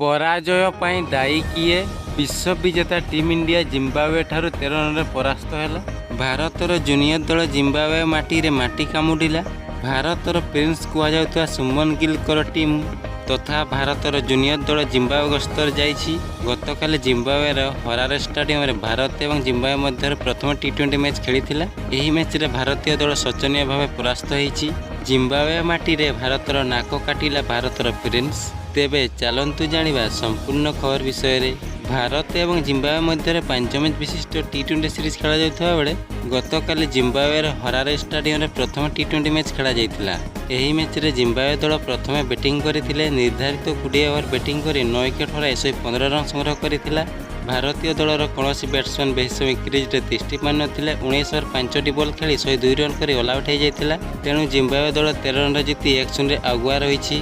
ପରାଜୟ ପାଇଁ ଦାୟୀ କିଏ? ବିଶ୍ୱବିଜେତା ଟିମ୍ ଇଣ୍ଡିଆ ଜିମ୍ବାୱେ ଠାରୁ 13 ରନରେ ପରାସ୍ତ ହେଲା। ଭାରତର ଜୁନିୟର ଦଳ ଜିମ୍ବାୱେ ମାଟିରେ ମାଟି କାମୁଡ଼ିଲା। ଭାରତର ପ୍ରିନ୍ସ କୁହାଯାଉଥିବା ସୁମନ ଗିଲଙ୍କର ଟିମ୍ ତଥା ଭାରତର ଜୁନିୟର ଦଳ ଜିମ୍ବାୱେ ଗସ୍ତରେ ଯାଇଛି। ଗତକାଲି ଜିମ୍ବାୱେର ହରାରେ ଷ୍ଟାଡିୟମରେ ଭାରତ ଏବଂ ଜିମ୍ବାୱେ ମଧ୍ୟରେ ପ୍ରଥମ ଟି20 ମ୍ୟାଚ୍ ଖେଳିଥିଲା। ଏହି ମ୍ୟାଚ୍ରେ ଭାରତୀୟ ଦଳ ଶୋଚନୀୟ ଭାବେ ପରାସ୍ତ ହୋଇଛି। ଜିମ୍ବାୱେ ମାଟିରେ ଭାରତର ନାକ କାଟିଲା ଭାରତର ପ୍ରିନ୍ସ। ତେବେ ଚାଲନ୍ତୁ ଜାଣିବା ସମ୍ପୂର୍ଣ୍ଣ ଖବର ବିଷୟରେ। ଭାରତ ଏବଂ ଜିମ୍ବାୱେ ମଧ୍ୟରେ 5 ମ୍ୟାଚ୍ ବିଶିଷ୍ଟ ଟି20 ସିରିଜ୍ ଖେଳାଯାଉଥିବା ବେଳେ ଗତକାଲି ଜିମ୍ବାୱେର ହରାରେ ଷ୍ଟାଡିୟମରେ ପ୍ରଥମ ଟି20 ମ୍ୟାଚ୍ ଖେଳାଯାଇଥିଲା। ଏହି ମ୍ୟାଚ୍ରେ ଜିମ୍ବାୱେ ଦଳ ପ୍ରଥମେ ବ୍ୟାଟିଂ କରିଥିଲେ। ନିର୍ଦ୍ଧାରିତ 20 ଓଭର ବ୍ୟାଟିଂ କରି 9 ୱିକେଟ୍ ହରାଇ 115 ରନ୍ ସଂଗ୍ରହ କରିଥିଲା। ଭାରତୀୟ ଦଳର କୌଣସି ବ୍ୟାଟ୍ସମ୍ୟାନ୍ ବେଶୀ ସମୟ କ୍ରିଜ୍ରେ ତିଷ୍ଠି ପାରିନଥିଲେ। 19 ଓଭର 5ଟି ବଲ୍ ଖେଳି 102 ରନ୍ କରି ଅଲ୍ ଆଉଟ୍ ହୋଇଯାଇଥିଲା। ତେଣୁ ଜିମ୍ବାୱେ ଦଳ 13 ରନରେ ଜିତି 1-0ରେ ଆଗୁଆ ରହିଛି।